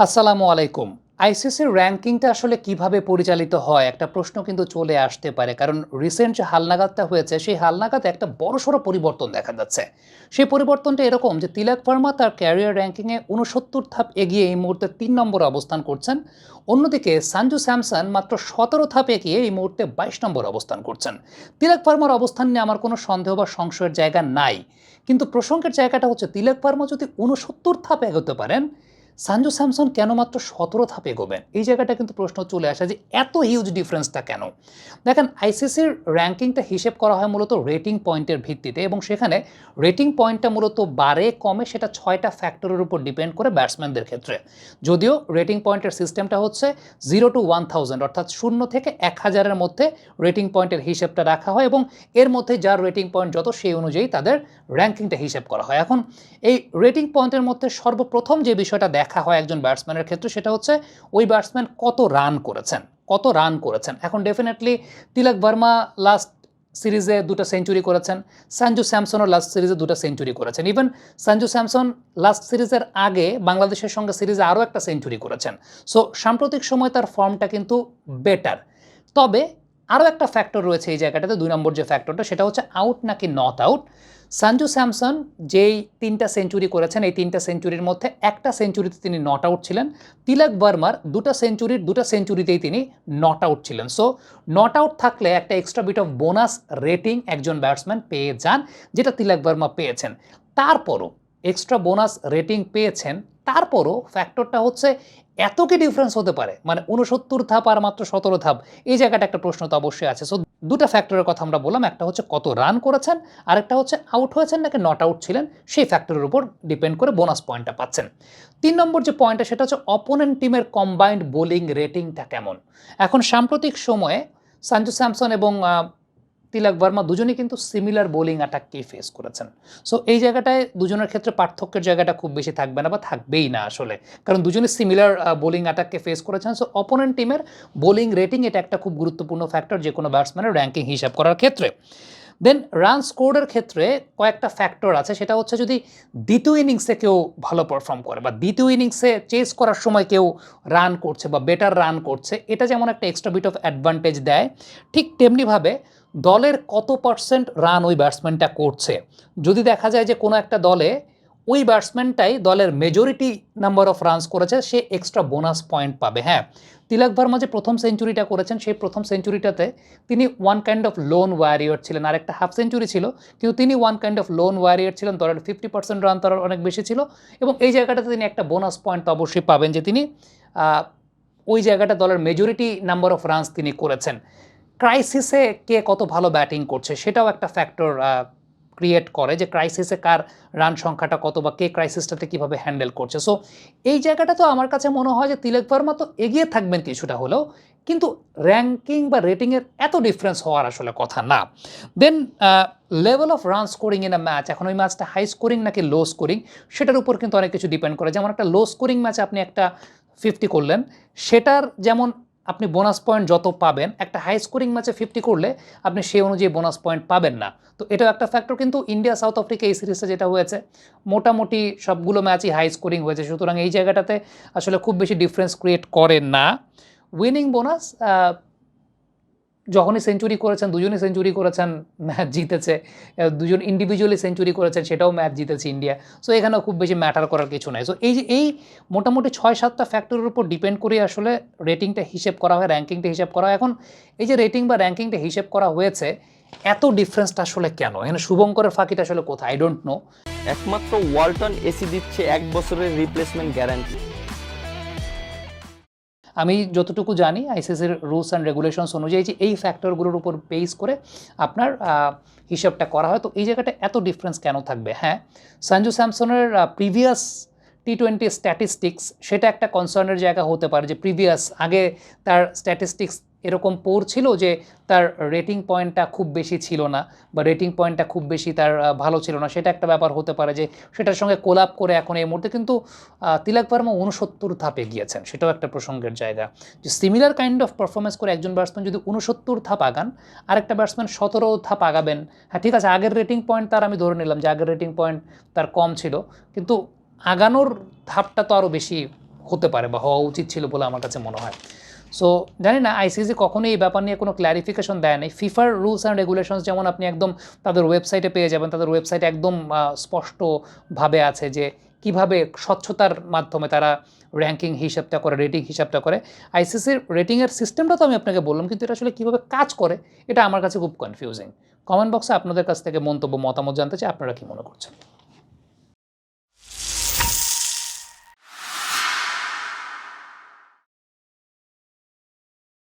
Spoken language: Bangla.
আসসালামু আলাইকুম। আইসিসির র‍্যাংকিংটা আসলে কিভাবে পরিচালিত হয়? একটা প্রশ্ন কিন্তু চলে আসতে পারে। কারণ রিসেন্ট যে হালনাগাদটা হয়েছে, সেই হালনাগাদে একটা বড়সড় পরিবর্তন দেখা যাচ্ছে। সেই পরিবর্তনটা এরকম যে তিলক ভার্মা তার ক্যারিয়ার র‍্যাংকিংয়ে ৬৯ ধাপ এগিয়ে এই মুহূর্তে ৩ নম্বরে অবস্থান করছেন। অন্যদিকে সঞ্জু স্যামসন মাত্র ১৭ ধাপ এগিয়ে এই মুহূর্তে ২২ নম্বরে অবস্থান করছেন। তিলক ভার্মার অবস্থান নিয়ে আমার কোনো সন্দেহ বা সংশয়ের জায়গা নাই। কিন্তু প্রসঙ্গের জায়গাটা হচ্ছে তিলক ভার্মা যদি ৬৯ ধাপ এগোতে পারেন, সঞ্জু স্যামসন কেন মাত্র ১৭ ধাপ এগোবেন? এই জায়গাটা কিন্তু প্রশ্ন চলে আসে যে এত হিউজ ডিফারেন্সটা কেন? দেখেন আইসিসির র‍্যাংকিংটা হিসেব করা হয় মূলত রেটিং পয়েন্টের ভিত্তিতে এবং সেখানে রেটিং পয়েন্টটা মূলত বাড়ে কমে সেটা ৬টা ফ্যাক্টরের উপর ডিপেন্ড করে ব্যাটসম্যানদের ক্ষেত্রে। যদিও রেটিং পয়েন্টের সিস্টেমটা হচ্ছে 0 to 1000 অর্থাৎ ০ থেকে ১০০০ এর মধ্যে রেটিং পয়েন্টের হিসেবটা রাখা হয় এবং এর মধ্যে যার রেটিং পয়েন্ট যত সেই অনুযায়ী তাদের র‍্যাংকিংটা হিসেব করা হয়। এখন এই রেটিং পয়েন্টের মধ্যে সর্বপ্রথম যে বিষয়টা দেখা হয় একজন ব্যাটসম্যানের ক্ষেত্রে সেটা হচ্ছে ওই ব্যাটসম্যান কত রান করেছেন, কত রান করেছেন। এখন ডেফিনেটলি তিলক ভার্মা লাস্ট সিরিজে ২টা সেঞ্চুরি করেছেন। সঞ্জু স্যামসনও লাস্ট সিরিজে ২টা সেঞ্চুরি করেছেন। ইভেন সঞ্জু স্যামসন লাস্ট সিরিজের আগে বাংলাদেশের সঙ্গে সিরিজে আরও একটা সেঞ্চুরি করেছেন। সো সাম্প্রতিক সময় তার ফর্মটা কিন্তু বেটার। তবে আরও একটা ফ্যাক্টর রয়েছে এই জায়গাটাতে ২ নম্বর যে ফ্যাক্টরটা সেটা হচ্ছে আউট নাকি নট আউট। সঞ্জু স্যামসন যেই ৩টা সেঞ্চুরি করেছেন এই ৩টা সেঞ্চুরির মধ্যে একটা সেঞ্চুরিতে তিনি নট আউট ছিলেন। তিলক ভার্মার ২টা সেঞ্চুরির ২টা সেঞ্চুরিতেই তিনি নট আউট ছিলেন। সো নট আউট থাকলে একটা extra bit of bonus rating একজন ব্যাটসম্যান পেয়ে যান, যেটা তিলক ভার্মা পেয়েছেন। তারপরও এক্সট্রা বোনাস রেটিং পেয়েছেন, তারপরও ফ্যাক্টরটা হচ্ছে এত কি ডিফারেন্স হতে পারে? মানে ৬৯ ধাপ আর মাত্র ১৭ ধাপ, এই জায়গাটা একটা প্রশ্ন তো অবশ্যই আছে। সো ২টা ফ্যাক্টরের কথা আমরা বললাম। একটা হচ্ছে কত রান করেছেন, আরেকটা হচ্ছে আউট হয়েছেন নাকি নট আউট ছিলেন, সেই ফ্যাক্টরের উপর ডিপেন্ড করে বোনাস পয়েন্টটা পাচ্ছেন। ৩ নম্বর যে পয়েন্টটা সেটা হচ্ছে অপোনেন্ট টিমের কম্বাইন্ড বোলিং রেটিংটা কেমন? এখন সাম্প্রতিক সময়ে সঞ্জু স্যামসন এবং তিলক ভার্মা দুজনেই কিন্তু সিমিলার বোলিং অ্যাটাককেই ফেস করেছেন। সো এই জায়গাটায় দুজনের ক্ষেত্রে পার্থক্যের জায়গাটা খুব বেশি থাকবে না বা থাকবেই না আসলে। কারণ দুজনেই সিমিলার বোলিং অ্যাটাককে ফেস করেছেন। সো অপোনেন্ট টিমের বোলিং রেটিং এটা একটা খুব গুরুত্বপূর্ণ ফ্যাক্টর যেকোনো ব্যাটসম্যানের র‍্যাংকিং হিসাব করার ক্ষেত্রে। দেন রান স্কোরের ক্ষেত্রে কয়েকটা ফ্যাক্টর আছে। সেটা হচ্ছে যদি দ্বিতীয় ইনিংসে কেউ ভালো পারফর্ম করে বা দ্বিতীয় ইনিংসে চেস করার সময় কেউ রান করছে বা বেটার রান করছে, এটা যেমন একটা এক্সট্রা বিট অফ অ্যাডভান্টেজ দেয়, ঠিক তেমনিভাবে দলের কত পার্সেন্ট রান ওই ব্যাটসম্যানটা করছে। যদি দেখা যায় যে কোনো একটা দলে ওই ব্যাটসম্যানটাই দলের মেজরিটি নাম্বার অফ রানস করেছে, সে এক্সট্রা বোনাস পয়েন্ট পাবে। হ্যাঁ, তিলক ভার্মা যে প্রথম সেঞ্চুরিটা করেছেন সেই প্রথম সেঞ্চুরিটাতে তিনি one kind of lone warrior ছিলেন। আর একটা হাফ সেঞ্চুরি ছিল, কিন্তু তিনি one kind of lone warrior ছিলেন। দলের 50% রান তার অনেক বেশি ছিল এবং এই জায়গাটাতে তিনি একটা বোনাস পয়েন্ট তো অবশ্যই পাবেন যে তিনি ওই জায়গাটা দলের মেজরিটি নাম্বার অফ রানস তিনি করেছেন। ক্রাইসিসে কে কত ভালো ব্যাটিং করছে সেটাও একটা ফ্যাক্টর ক্রিয়েট করে যে ক্রাইসিসে কার রান সংখ্যাটা কত বা কে ক্রাইসিসটাতে কীভাবে হ্যান্ডেল করছে। সো এই জায়গাটা তো আমার কাছে মনে হয় যে তিলক ভার্মা তো এগিয়ে থাকবেন কিছুটা হলেও, কিন্তু র‍্যাংকিং বা রেটিংয়ের এত ডিফারেন্স হওয়ার আসলে কথা না। Then level of run scoring in a match, এখন ওই ম্যাচটা হাই স্কোরিং নাকি লো স্কোরিং সেটার উপর কিন্তু অনেক কিছু ডিপেন্ড করে। যেমন একটা লো স্কোরিং ম্যাচে আপনি একটা 50 করলেন, সেটার যেমন আপনি বোনাস পয়েন্ট যত পাবেন, একটা হাই স্কোরিং ম্যাচে 50 করলে আপনি সেই অনুযায়ী বোনাস পয়েন্ট পাবেন না। তো এটাও একটা ফ্যাক্টর। কিন্তু ইন্ডিয়া সাউথ আফ্রিকা এই সিরিজটা যেটা হয়েছে, মোটামুটি সবগুলো ম্যাচই হাই স্কোরিং হয়েছে। সুতরাং এই জায়গাটাতে আসলে খুব বেশি ডিফারেন্স ক্রিয়েট করে না। উইনিং বোনাস যখনই সেঞ্চুরি করেছেন, দুজনই সেঞ্চুরি করেছেন, ম্যাচ জিতেছে। দুজন ইন্ডিভিজুয়ালি সেঞ্চুরি করেছেন, সেটাও ম্যাচ জিতেছে ইন্ডিয়া। সো এখানেও খুব বেশি ম্যাটার করার কিছু নাই। সো এই যে এই মোটামুটি ৬-৭টা ফ্যাক্টরের উপর ডিপেন্ড করেই আসলে রেটিংটা হিসেব করা হয়, র‍্যাংকিংটা হিসাব করা হয়। এখন এই যে রেটিং বা র‍্যাংকিংটা হিসেব করা হয়েছে, এত ডিফারেন্সটা আসলে কেন? এখানে শুভঙ্করের ফাঁকিটা আসলে কোথায়? I don't know. একমাত্র ওয়ালটন এসি দিচ্ছে ১ বছরের রিপ্লেসমেন্ট গ্যারান্টি। আমি যতটুকু জানি আইসিসির রুলস অ্যান্ড রেগুলেশনস অনুযায়ী যে এই ফ্যাক্টরগুলোর উপর বেস করে আপনার হিসাবটা করা হয়। তো এই জায়গাটা এত ডিফারেন্স কেন থাকবে? হ্যাঁ, সঞ্জু স্যামসনের প্রিভিয়াস টি-20 স্ট্যাটিস্টিক্স সেটা একটা কনসার্নের জায়গা হতে পারে যে প্রিভিয়াস আগে তার স্ট্যাটিস্টিক্স এরকম পোর ছিল যে তার রেটিং পয়েন্টটা খুব বেশি ছিল না বা রেটিং পয়েন্টটা খুব বেশি তার ভালো ছিল না। সেটা একটা ব্যাপার হতে পারে যে সেটার সঙ্গে কোলাপ করে এখন এই মুহূর্তে কিন্তু তিলক ভার্মা ৬৯ ধাপে গিয়েছেন, সেটাও একটা প্রসঙ্গের জায়গা। যে সিমিলার কাইন্ড অফ পারফরমেন্স করে একজন ব্যাটসম্যান যদি ৬৯ ধাপ আগান, আরেকটা ব্যাটসম্যান ১৭ ধাপ আগাবেন। হ্যাঁ, ঠিক আছে, আগের রেটিং পয়েন্ট তার আমি ধরে নিলাম যে আগের রেটিং পয়েন্ট তার কম ছিল, কিন্তু আগানোর ধাপটা তো আরও বেশি হতে পারে বা হওয়া উচিত ছিল বলে আমার কাছে মনে হয়। সো জানি না আইসিসি কখনোই এই ব্যাপার নিয়ে কোনো ক্ল্যারিফিকেশন দেয় নাই। ফিফার রুলস অ্যান্ড রেগুলেশনস যেমন আপনি একদম তাদের ওয়েবসাইটে পেয়ে যাবেন, তাদের ওয়েবসাইটে একদম স্পষ্টভাবে আছে যে কীভাবে স্বচ্ছতার মাধ্যমে তারা র্যাঙ্কিং হিসাবটা করে, রেটিং হিসাবটা করে। আইসিসির রেটিংয়ের সিস্টেমটা তো আমি আপনাকে বললাম, কিন্তু এটা আসলে কীভাবে কাজ করে এটা আমার কাছে খুব কনফিউজিং। কমেন্ট বক্সে আপনাদের কাছ থেকে মন্তব্য, মতামত জানতে চাই, আপনারা কী মনে করছেন?